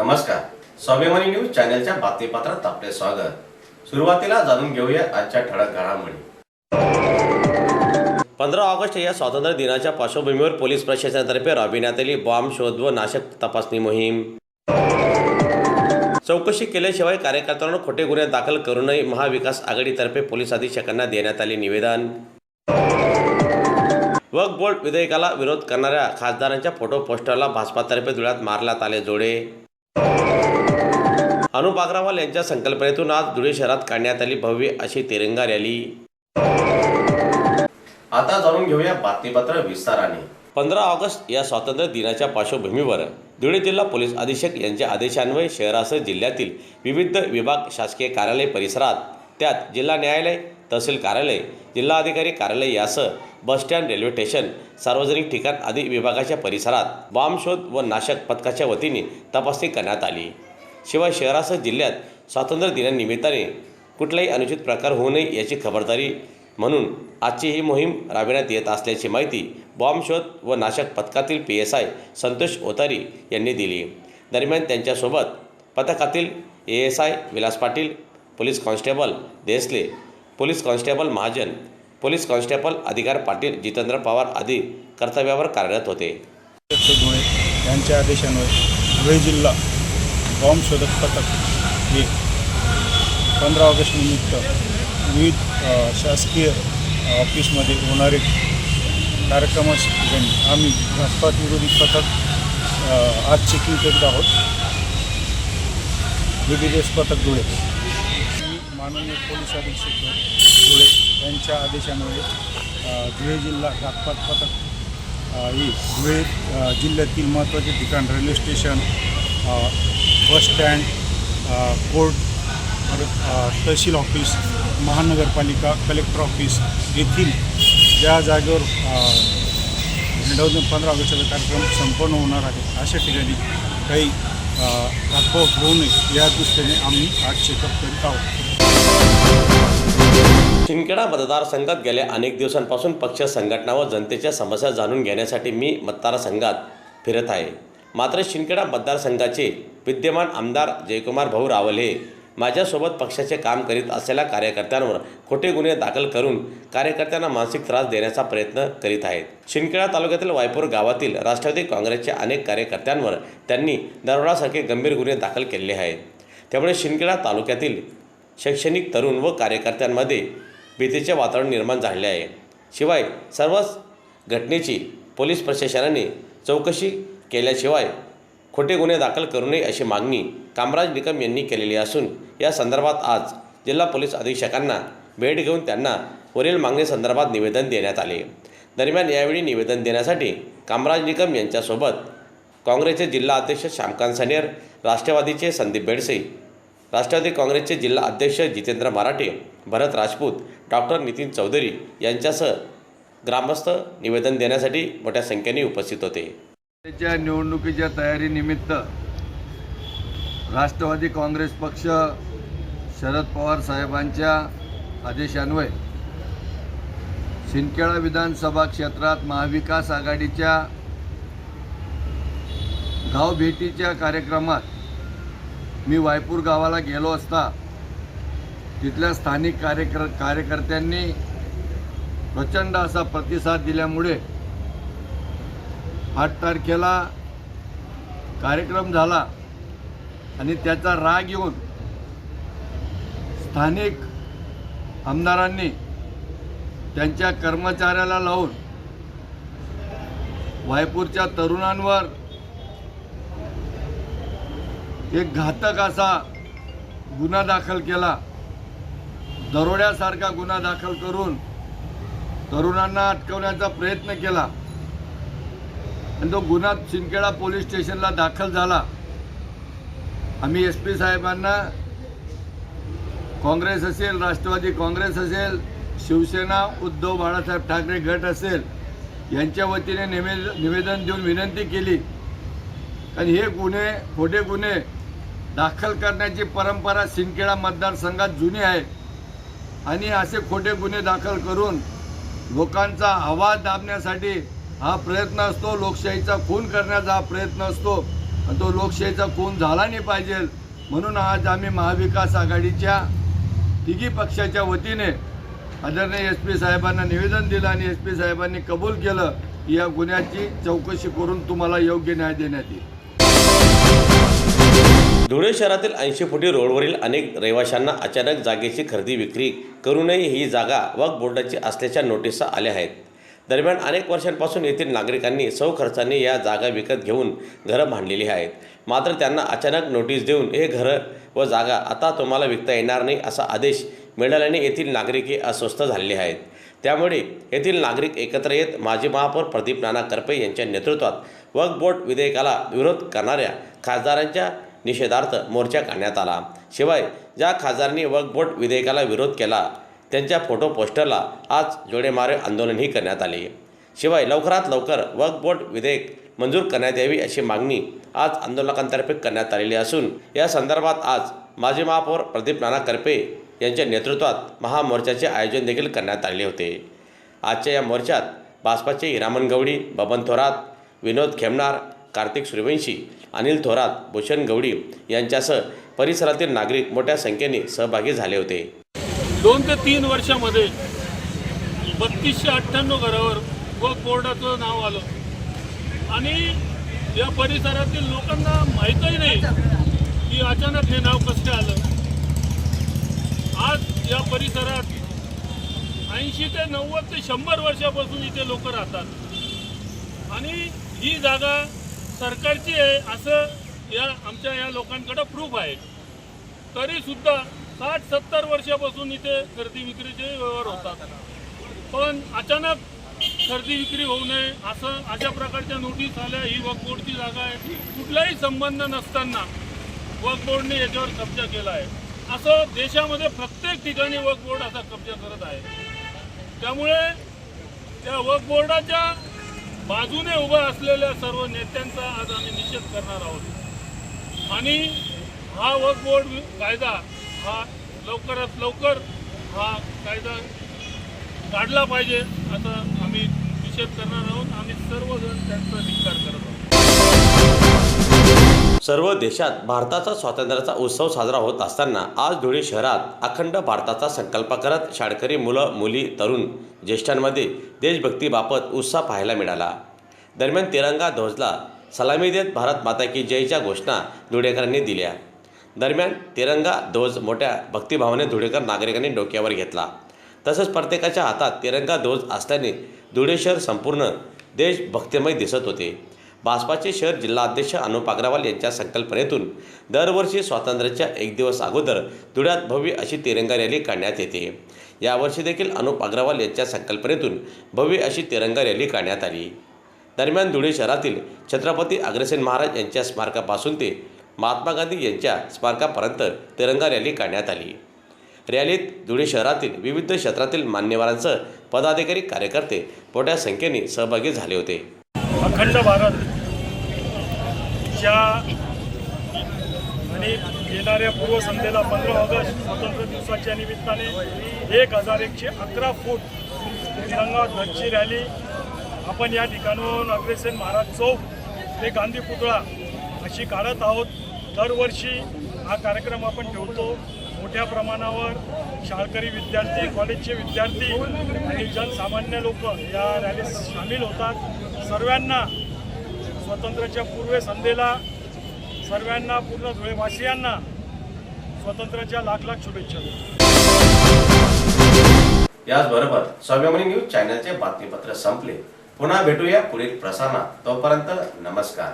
नमस्कार, स्वाभिमानी न्यूज चॅनलच्या बातमीपत्रात आपले स्वागत। सुरुवातीला जाणून घेऊया आजच्या ठळक घडामोडी। 15 ऑगस्ट या स्वातंत्र्य दिनाच्या पार्श्वभूमीवर पोलीस प्रशासनातर्फे राबविण्यात आलेली बॉम्ब शोध व नाशक तपासणी मोहीम। चौकशी केल्याशिवाय कार्यकर्त्यांवर खोटे गुन्हे दाखल करू नये, महाविकास आघाडीतर्फे पोलीस अधीक्षकांना देण्यात आले निवेदन। वक्फ बोर्ड विधेयकाला विरोध करणाऱ्या खासदारांच्या फोटो पोस्टरला भाजपातर्फे धुळ्यात मारण्यात आले जोडे। अनुप अग्रवाल यांच्या संकल्पनेतून आज धुळे शहरात काढण्यात आली भव्य अशी तिरंगा रॅली। आता जाणून घेऊया बातमीपत्र विस्ताराने। 15 ऑगस्ट या स्वातंत्र्य दिनाच्या पार्श्वभूमीवर धुळे जिल्हा पोलीस अधीक्षक यांच्या आदेशान्वये शहरासह जिल्ह्यातील विविध विभाग, शासकीय कार्यालय परिसरात, त्यात जिल्हा न्यायालय, तहसील कार्यालय, जिल्हाधिकारी कार्यालय यासह बस स्टँड, रेल्वे स्टेशन, सार्वजनिक ठिकाण आदी विभागाच्या परिसरात बॉम्ब शोध व नाशक पथकाच्या वतीने तपासणी करण्यात आली। शिवाय शहरासह जिल्ह्यात स्वातंत्र्य दिनानिमित्ताने कुठलाही अनुचित प्रकार होऊ नये याची खबरदारी म्हणून आजची ही मोहीम राबविण्यात येत असल्याची माहिती बॉम्ब शोध व नाशक पथकातील PSI संतोष ओतारी यांनी दिली। दरम्यान त्यांच्यासोबत पथकातील ASI Vilas Patil, police constable Desale, police constable Mahajan, police constable Adhikar Patil, Jitendra Pawar आदी कर्तव्यावर कार्यरत होते। धुळे यांच्या आदेशान्वये धुळे जिल्हा बॉम्ब शोधक पथक हे 15 ऑगस्ट निमित्त विविध शासकीय ऑफिसमध्ये होणारे कार्यक्रमाच्या ठिकाणी आम्ही घातपात विरोधी पथक आज चेकिंग करीत आहोत। BDS पथक धुळे माननीय पोलीस अधीक्षक धुळे यांच्या आदेशान्वये धुळे जिल्हा घातपात पथक ही धुळे जिल्ह्यातील महत्त्वाचे ठिकाण, railway station, bus stand, court, tehsil office, महानगरपालिका, कलेक्टर ऑफिस येथील ज्या जागेवर 15 ऑगस्टचा कार्यक्रम संपन्न होणार आहे अशा ठिकाणी काही घातपात होऊ नये या दृष्टीने आम्ही आज चेकअप करीत आहोत। शिंदखेडा मतदारसंघात गेल्या अनेक दिवसांपासून पक्ष, संघटना व जनतेच्या समस्या जाणून घेण्यासाठी मी मतदारसंघात फिरत आहे। मात्र शिंदखेडा मतदारसंघाचे विद्यमान आमदार जयकुमार भाऊ रावल हे माझ्यासोबत पक्षाचे काम करीत असलेल्या कार्यकर्त्यांवर खोटे गुन्हे दाखल करून कार्यकर्त्यांना मानसिक त्रास देण्याचा प्रयत्न करीत आहेत। शिंदखेडा तालुक्यातील वायपूर गावातील राष्ट्रवादी काँग्रेसच्या अनेक कार्यकर्त्यांवर त्यांनी दरोडासारखे गंभीर गुन्हे दाखल केले आहेत। त्यामुळे शिंदखेडा तालुक्यातील शैक्षणिक, तरुण व कार्यकर्त्यांमध्ये भीतीचे वातावरण निर्माण झाले आहे। शिवाय सर्वच घटनेची पोलीस प्रशासनाने चौकशी केल्याशिवाय खोटे गुन्हे दाखल करू नये अशी मागणी कामराज निकम यांनी केलेली असून या संदर्भात आज जिल्हा पोलीस अधीक्षकांना भेट घेऊन त्यांना वरील मागणीसंदर्भात निवेदन देण्यात आले। दरम्यान यावेळी निवेदन देण्यासाठी कामराज निकम यांच्यासोबत काँग्रेसचे जिल्हा अध्यक्ष श्यामकांत सनेर, राष्ट्रवादीचे संदीप बेडसे, राष्ट्रवादी काँग्रेसचे जिल्हा अध्यक्ष जितेंद्र मराठे, भरत राजपूत, डॉक्टर नितीन चौधरी यांच्यासह ग्रामस्थ निवेदन देण्यासाठी मोठ्या संख्येने उपस्थित होते। च्या निवडणुकीच्या तयारीनिमित्त राष्ट्रवादी काँग्रेस पक्ष शरद पवार साहेबांच्या आदेशान्वये शिंदखेडा विधानसभा क्षेत्रात महाविकास आघाडीच्या गाव भेटीच्या कार्यक्रमात मी वायपूर गावाला गेलो असता तिथल्या स्थानिक कार्यकर्त्यांनी प्रचंड असा प्रतिसाद दिल्यामुळे 8 तारखेला कार्यक्रम झाला आणि त्याचा राग येऊन स्थानिक आमदारांनी त्यांच्या कर्मचाऱ्याला लावून वायपूरच्या तरुणांवर एक घातक असा गुन्हा दाखल केला। दरोड्यासारखा गुन्हा दाखल करून तरुणांना अटकवण्याचा प्रयत्न केला आणि तो गुन्हा शिंदखेडा पोलीस स्टेशनला दाखल झाला। आम्ही SP साहेबांना, काँग्रेस असेल, राष्ट्रवादी काँग्रेस असेल, शिवसेना, उद्धव बाळासाहेब ठाकरे गट असेल यांच्या वतीने निवेदन देऊन विनंती केली कारण हे गुन्हे, खोटे गुन्हे दाखल करण्याची परंपरा शिंदखेडा मतदारसंघात जुनी आहे आणि असे खोटे गुन्हे दाखल करून लोकांचा आवाज दाबण्यासाठी हा प्रयत्न असतो, लोकशाहीचा खून करण्याचा हा प्रयत्न असतो पण तो लोकशाहीचा खून झाला नाही पाहिजे म्हणून आज आम्ही महाविकास आघाडीच्या तिघी पक्षाच्या वतीने आदरणीय SP साहेबांना निवेदन दिलं आणि SP साहेबांनी कबूल केलं की या गुन्ह्याची चौकशी करून तुम्हाला योग्य न्याय देण्यात येईल. धुळे शहरातील 80 फुटी रोडवरील अनेक रहिवाशांना अचानक जागेची खरेदी विक्री करूनही ही जागा वक्फ बोर्डाची असल्याच्या नोटिसा आल्या आहेत. दरम्यान अनेक वर्षांपासून येथील नागरिकांनी सौ खर्चाने या जागा विकत घेऊन घरं बांधलेली आहेत. मात्र त्यांना अचानक नोटीस देऊन हे घरं व जागा आता तुम्हाला विकता येणार नाही असा आदेश मिळाल्याने येथील नागरिकही अस्वस्थ झालेले आहेत. त्यामुळे येथील नागरिक एकत्र येत माजी महापौर प्रदीप नाना करपे यांच्या नेतृत्वात वक्फ बोर्ड विधेयकाला विरोध करणाऱ्या खासदारांच्या निषेधार्थ मोर्चा काढण्यात आला. शिवाय ज्या खासदारांनी वक्फ बोर्ड विधेयकाला विरोध केला त्यांच्या फोटो पोस्टरला आज जोडेमारे आंदोलनही करण्यात आले. शिवाय लवकरात लवकर वक्फ बोर्ड विधेयक मंजूर करण्यात यावी अशी मागणी आज आंदोलकांतर्फे करण्यात आलेली असून या संदर्भात आज माजी महापौर प्रदीप नाना करपे यांच्या नेतृत्वात महामोर्चाचे आयोजन देखील करण्यात आले होते. आजच्या या मोर्चात भाजपाचे हिरामन गवडी, बबन थोरात, विनोद खेमनार, कार्तिक सूर्यवंशी, अनिल थोरात, भूषण गवडी यांच्यासह परिसरातील नागरिक मोठ्या संख्येने सहभागी झाले होते. 2 ते 3 वर्षामध्ये 3298 घरावर वक्फ बोर्डाचं नाव आलं आणि या परिसरातील लोकांना माहीतही नाही की अचानक हे नाव कसं आलं. आज या परिसरात 80 ते 90 ते 100 वर्षापासून इथे लोक राहतात आणि ही जागा सरकारची आहे असं आमच्या या लोकांकडे प्रूफ आहे. तरीसुद्धा 60-70 वर्षापासून इथे खरेदी विक्रीचे व्यवहार होतात. पण अचानक खरेदी विक्री होऊ नये असं अशा प्रकारच्या नोटीस आल्या. ही वक्फ बोर्डची जागा आहे, कुठलाही संबंध नसताना वक्फ बोर्डने याच्यावर कब्जा केला आहे. असं देशामध्ये प्रत्येक ठिकाणी वक्फ बोर्ड असा कब्जा करत आहे. त्यामुळे त्या वक्फ बोर्डाच्या बाजूने उभा असलेल्या सर्व नेत्यांचा आज आम्ही निषेध करणार आहोत आणि हा वक्फ बोर्ड कायदा हा लवकरात लवकर हा कायदा काढला पाहिजे असं आम्ही निषेध करणार आहोत. आम्ही सर्वजण त्यांचा धिक्कार करत आहोत. सर्व देशात भारताचा स्वातंत्र्याचा उत्सव साजरा होत असताना आज धुळे शहरात अखंड भारताचा संकल्प करत शाळकरी मुलं, मुली, तरुण, ज्येष्ठांमध्ये देशभक्तीबाबत उत्साह पाहायला मिळाला. दरम्यान तिरंगा ध्वजला सलामी देत भारत माता की जयच्या घोषणा धुळेकरांनी दिल्या. दरम्यान तिरंगा ध्वज मोठ्या भक्तिभावाने धुळेकर नागरिकांनी डोक्यावर घेतला. तसंच प्रत्येकाच्या हातात तिरंगा ध्वज असल्याने धुळे शहर संपूर्ण देशभक्तिमय दिसत होते. भाजपाचे शहर जिल्हाध्यक्ष अनुप अग्रवाल यांच्या संकल्पनेतून दरवर्षी स्वातंत्र्याच्या 1 दिवस अगोदर धुळ्यात भव्य अशी तिरंगा रॅली काढण्यात येते. यावर्षी देखील अनुप अग्रवाल यांच्या संकल्पनेतून भव्य अशी तिरंगा रॅली काढण्यात आली. दरम्यान धुळे शहरातील छत्रपती अग्रसेन महाराज यांच्या स्मारकापासून ते महात्मा गांधी यांच्या स्मारकापर्यंत तिरंगा रॅली काढण्यात आली. रॅलीत धुळे शहरातील विविध क्षेत्रातील मान्यवरांसह पदाधिकारी, कार्यकर्ते मोठ्या संख्येने सहभागी झाले होते. अखंड भारत च्या आणि येणाऱ्या पूर्वसंध्येला 15 ऑगस्ट स्वातंत्र्य दिवसाच्या निमित्ताने 1111 फूट तिरंगा ध्वजची रॅली आपण या ठिकाणाहून अग्रसेन महाराज चौक ते गांधी पुतळा अशी काढत आहोत. दरवर्षी हा कार्यक्रम आपण ठेवतो. मोठ्या प्रमाणावर शाळकरी विद्यार्थी, कॉलेजचे विद्यार्थी आणि जनसामान्य लोक या रॅलीत सामील होतात. सर्वांना स्वातंत्र्याच्या पूर्वसंध्येला सर्वांना पूर्ण धुळेवासियांना स्वातंत्र्याच्या लाख लाख शुभेच्छा. याचबरोबर स्वाभिमानी न्यूज चॅनलचे बातमीपत्र संपले. पुन्हा भेटूया पुढील प्रसारणात. तोपर्यंत नमस्कार.